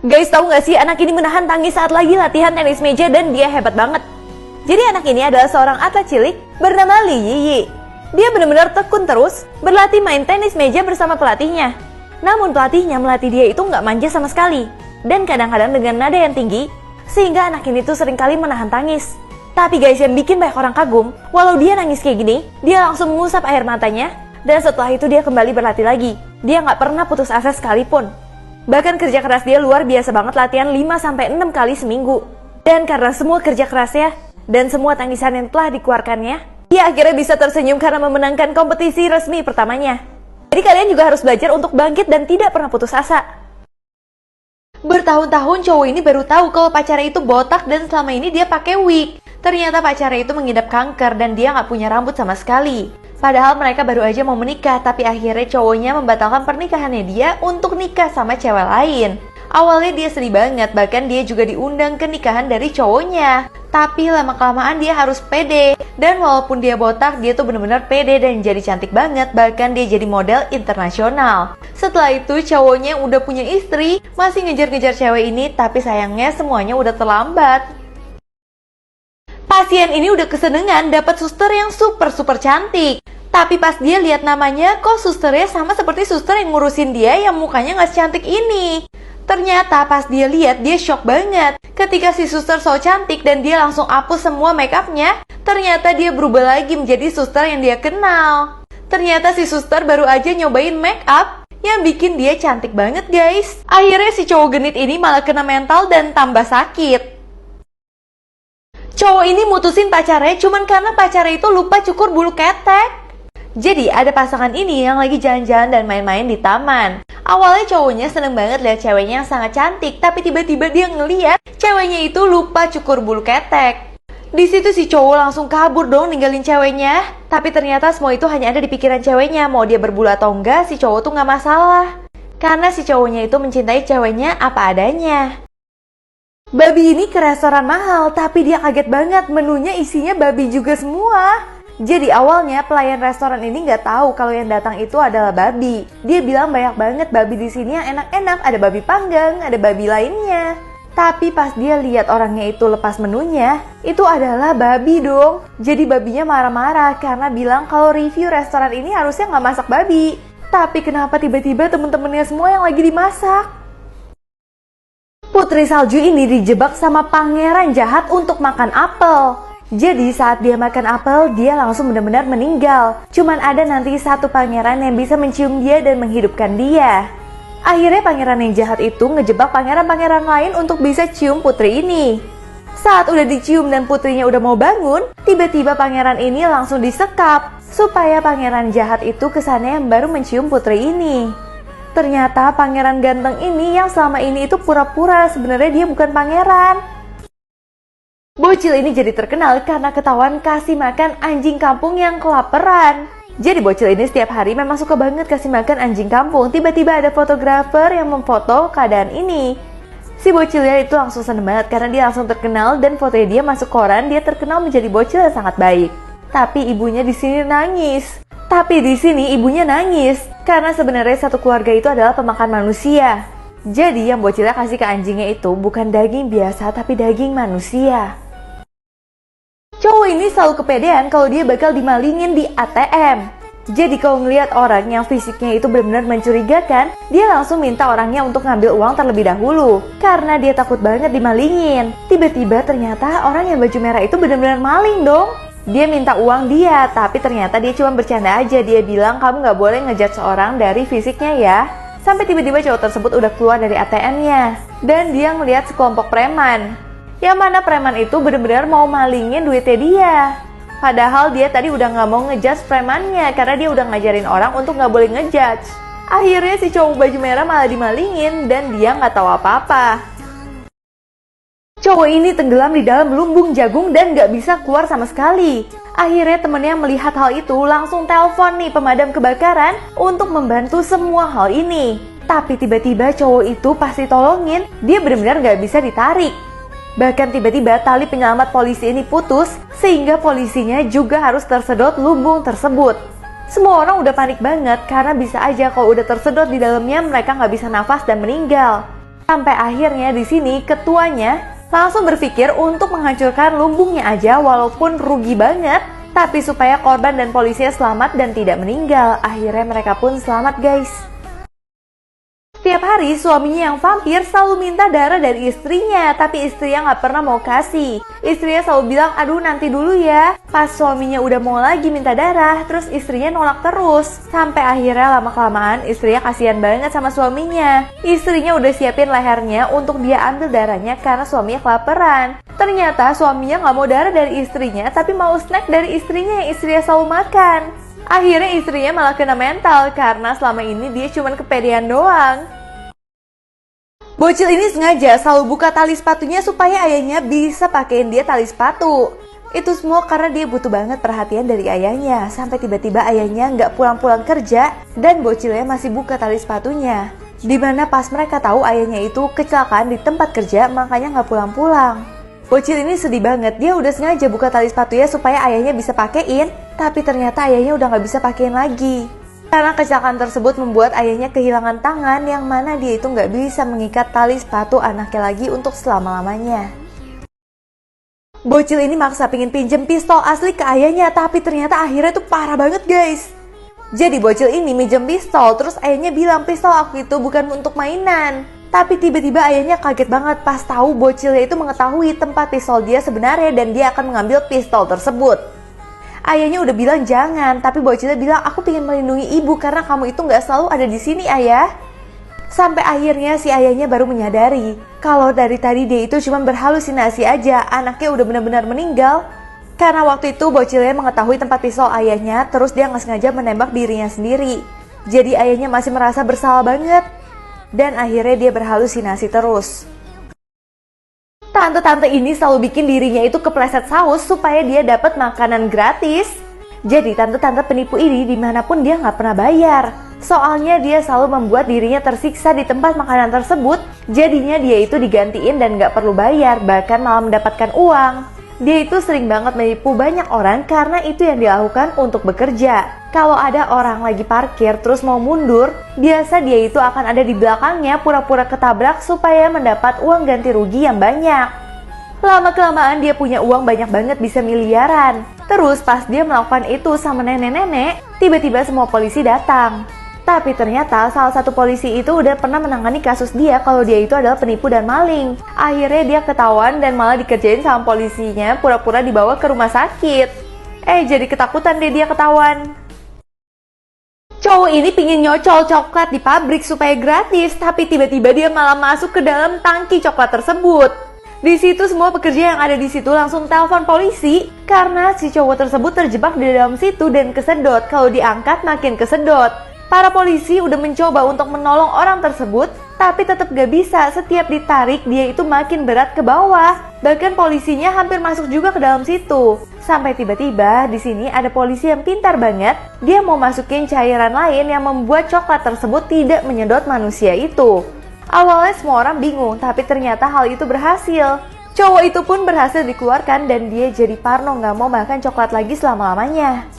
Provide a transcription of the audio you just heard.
Guys, tahu nggak sih anak ini menahan tangis saat lagi latihan tenis meja dan dia hebat banget. Jadi anak ini adalah seorang atlet cilik bernama Li Yiyi. Dia benar-benar tekun terus berlatih main tenis meja bersama pelatihnya. Namun pelatihnya melatih dia itu nggak manja sama sekali. Dan kadang-kadang dengan nada yang tinggi, sehingga anak ini tuh seringkali menahan tangis. Tapi guys, yang bikin banyak orang kagum, walau dia nangis kayak gini, dia langsung mengusap air matanya. Dan setelah itu dia kembali berlatih lagi. Dia nggak pernah putus asa sekalipun. Bahkan kerja keras dia luar biasa banget, latihan 5-6 kali seminggu. Dan karena semua kerja kerasnya dan semua tangisan yang telah dikeluarkannya, dia akhirnya bisa tersenyum karena memenangkan kompetisi resmi pertamanya. Jadi kalian juga harus belajar untuk bangkit dan tidak pernah putus asa. Bertahun-tahun cowok ini baru tahu kalau pacarnya itu botak dan selama ini dia pakai wig. Ternyata pacarnya itu mengidap kanker dan dia nggak punya rambut sama sekali. Padahal mereka baru aja mau menikah, tapi akhirnya cowoknya membatalkan pernikahannya dia untuk nikah sama cewek lain. Awalnya dia sedih banget, bahkan dia juga diundang ke nikahan dari cowoknya. Tapi lama-kelamaan dia harus pede. Dan walaupun dia botak, dia tuh bener-bener pede dan jadi cantik banget, bahkan dia jadi model internasional. Setelah itu cowoknya udah punya istri, masih ngejar-ngejar cewek ini, tapi sayangnya semuanya udah terlambat. Pasien ini udah kesenengan dapat suster yang super cantik. Tapi pas dia lihat namanya, kok susternya sama seperti suster yang ngurusin dia yang mukanya gak secantik ini. Ternyata pas dia lihat, dia shock banget. Ketika si suster so cantik dan dia langsung hapus semua make upnya, ternyata dia berubah lagi menjadi suster yang dia kenal. Ternyata si suster baru aja nyobain make up yang bikin dia cantik banget guys. Akhirnya si cowok genit ini malah kena mental dan tambah sakit. Cowok ini mutusin pacarnya cuman karena pacarnya itu lupa cukur bulu ketek. Jadi ada pasangan ini yang lagi jalan-jalan dan main-main di taman. Awalnya cowoknya seneng banget lihat ceweknya yang sangat cantik, tapi tiba-tiba dia ngeliat ceweknya itu lupa cukur bulu ketek. Di situ si cowok langsung kabur dong ninggalin ceweknya. Tapi ternyata semua itu hanya ada di pikiran ceweknya. Mau dia berbulu atau enggak, si cowok tuh nggak masalah. Karena si cowoknya itu mencintai ceweknya apa adanya. Babi ini ke restoran mahal, tapi dia kaget banget menunya isinya babi juga semua. Jadi awalnya pelayan restoran ini nggak tahu kalau yang datang itu adalah babi. Dia bilang banyak banget babi di sini yang enak-enak, ada babi panggang, ada babi lainnya. Tapi pas dia lihat orangnya itu lepas menunya, itu adalah babi dong. Jadi babinya marah-marah karena bilang kalau review restoran ini harusnya nggak masak babi. Tapi kenapa tiba-tiba temen-temennya semua yang lagi dimasak? Putri salju ini dijebak sama pangeran jahat untuk makan apel. Jadi saat dia makan apel, dia langsung benar-benar meninggal. Cuman ada nanti satu pangeran yang bisa mencium dia dan menghidupkan dia. Akhirnya pangeran yang jahat itu ngejebak pangeran-pangeran lain untuk bisa cium putri ini. Saat udah dicium dan putrinya udah mau bangun, tiba-tiba pangeran ini langsung disekap supaya pangeran jahat itu kesannya yang baru mencium putri ini. Ternyata pangeran ganteng ini yang selama ini itu pura-pura, sebenarnya dia bukan pangeran. Bocil ini jadi terkenal karena ketahuan kasih makan anjing kampung yang kelaparan. Jadi bocil ini setiap hari memang suka banget kasih makan anjing kampung. Tiba-tiba ada fotografer yang memfoto keadaan ini. Si bocilnya itu langsung seneng banget karena dia langsung terkenal dan fotonya dia masuk koran. Dia terkenal menjadi bocil yang sangat baik. Tapi ibunya di sini nangis. Karena sebenarnya satu keluarga itu adalah pemakan manusia. Jadi yang bocilnya kasih ke anjingnya itu bukan daging biasa tapi daging manusia. Cowok ini selalu kepedean kalau dia bakal dimalingin di ATM. Jadi kalau ngelihat orang yang fisiknya itu benar-benar mencurigakan, dia langsung minta orangnya untuk ngambil uang terlebih dahulu. Karena dia takut banget dimalingin. Tiba-tiba ternyata orang yang baju merah itu benar-benar maling dong. Dia minta uang dia, tapi ternyata dia cuma bercanda aja. Dia bilang kamu nggak boleh ngejudge seorang dari fisiknya ya. Sampai tiba-tiba cowok tersebut udah keluar dari ATM-nya. Dan dia ngelihat sekelompok preman. Yang mana preman itu benar-benar mau malingin duitnya dia. Padahal dia tadi udah nggak mau ngejudge premannya karena dia udah ngajarin orang untuk nggak boleh ngejudge. Akhirnya si cowok baju merah malah dimalingin dan dia nggak tahu apa-apa. Cowok ini tenggelam di dalam lumbung jagung dan nggak bisa keluar sama sekali. Akhirnya temennya melihat hal itu langsung telepon nih pemadam kebakaran untuk membantu semua hal ini. Tapi tiba-tiba cowok itu pas ditolongin, dia benar-benar nggak bisa ditarik. Bahkan tiba-tiba tali penyelamat polisi ini putus, sehingga polisinya juga harus tersedot lumbung tersebut. Semua orang udah panik banget karena bisa aja kalau udah tersedot di dalamnya mereka nggak bisa nafas dan meninggal. Sampai akhirnya di sini ketuanya langsung berpikir untuk menghancurkan lumbungnya aja walaupun rugi banget. Tapi supaya korban dan polisinya selamat dan tidak meninggal, akhirnya mereka pun selamat guys. Setiap hari suaminya yang vampir selalu minta darah dari istrinya, tapi istrinya nggak pernah mau kasih. Istrinya selalu bilang, aduh nanti dulu ya. Pas suaminya udah mau lagi minta darah, terus istrinya nolak terus. Sampai akhirnya lama-kelamaan istrinya kasihan banget sama suaminya. Istrinya udah siapin lehernya untuk dia ambil darahnya karena suaminya kelaparan. Ternyata suaminya nggak mau darah dari istrinya, tapi mau snack dari istrinya yang istrinya selalu makan. Akhirnya istrinya malah kena mental karena selama ini dia cuma kepedean doang. Bocil ini sengaja selalu buka tali sepatunya supaya ayahnya bisa pakein dia tali sepatu. Itu semua karena dia butuh banget perhatian dari ayahnya. Sampai tiba-tiba ayahnya nggak pulang-pulang kerja dan bocilnya masih buka tali sepatunya. Dimana pas mereka tahu ayahnya itu kecelakaan di tempat kerja, makanya nggak pulang-pulang. Bocil ini sedih banget, dia udah sengaja buka tali sepatunya supaya ayahnya bisa pakein, tapi ternyata ayahnya udah nggak bisa pakein lagi. Karena kecelakaan tersebut membuat ayahnya kehilangan tangan yang mana dia itu nggak bisa mengikat tali sepatu anaknya lagi untuk selama-lamanya. Bocil ini maksa pengen pinjem pistol asli ke ayahnya, tapi ternyata akhirnya tuh parah banget guys. Jadi bocil ini minjem pistol, terus ayahnya bilang pistol aku itu bukan untuk mainan. Tapi tiba-tiba ayahnya kaget banget pas tahu bocilnya itu mengetahui tempat pistol dia sebenarnya dan dia akan mengambil pistol tersebut. Ayahnya udah bilang jangan, tapi bocilnya bilang aku pengen melindungi ibu karena kamu itu nggak selalu ada di sini ayah. Sampai akhirnya si ayahnya baru menyadari kalau dari tadi dia itu cuma berhalusinasi aja, anaknya udah benar-benar meninggal. Karena waktu itu bocilnya mengetahui tempat pistol ayahnya, terus dia nggak sengaja menembak dirinya sendiri. Jadi ayahnya masih merasa bersalah banget. Dan akhirnya dia berhalusinasi terus. Tante-tante ini selalu bikin dirinya itu kepleset saus supaya dia dapat makanan gratis. Jadi tante-tante penipu ini dimanapun dia nggak pernah bayar. Soalnya dia selalu membuat dirinya tersiksa di tempat makanan tersebut. Jadinya dia itu digantiin dan nggak perlu bayar, bahkan malah mendapatkan uang. Dia itu sering banget menipu banyak orang karena itu yang dilakukan untuk bekerja. Kalau ada orang lagi parkir terus mau mundur, biasa dia itu akan ada di belakangnya pura-pura ketabrak supaya mendapat uang ganti rugi yang banyak. Lama-kelamaan dia punya uang banyak banget, bisa miliaran. Terus pas dia melakukan itu sama nenek-nenek, tiba-tiba semua polisi datang. Tapi ternyata salah satu polisi itu udah pernah menangani kasus dia kalau dia itu adalah penipu dan maling. Akhirnya dia ketahuan dan malah dikerjain sama polisinya pura-pura dibawa ke rumah sakit. Jadi ketakutan deh dia ketahuan. Cowok ini pingin nyocol coklat di pabrik supaya gratis, tapi tiba-tiba dia malah masuk ke dalam tangki coklat tersebut. Di situ semua pekerja yang ada di situ langsung telepon polisi karena si cowok tersebut terjebak di dalam situ dan kesedot. Kalau diangkat makin kesedot. Para polisi udah mencoba untuk menolong orang tersebut, tapi tetap gak bisa. Setiap ditarik, dia itu makin berat ke bawah. Bahkan polisinya hampir masuk juga ke dalam situ. Sampai tiba-tiba di sini ada polisi yang pintar banget. Dia mau masukin cairan lain yang membuat coklat tersebut tidak menyedot manusia itu. Awalnya semua orang bingung, tapi ternyata hal itu berhasil. Cowok itu pun berhasil dikeluarkan dan dia jadi parno, gak mau makan coklat lagi selama-lamanya.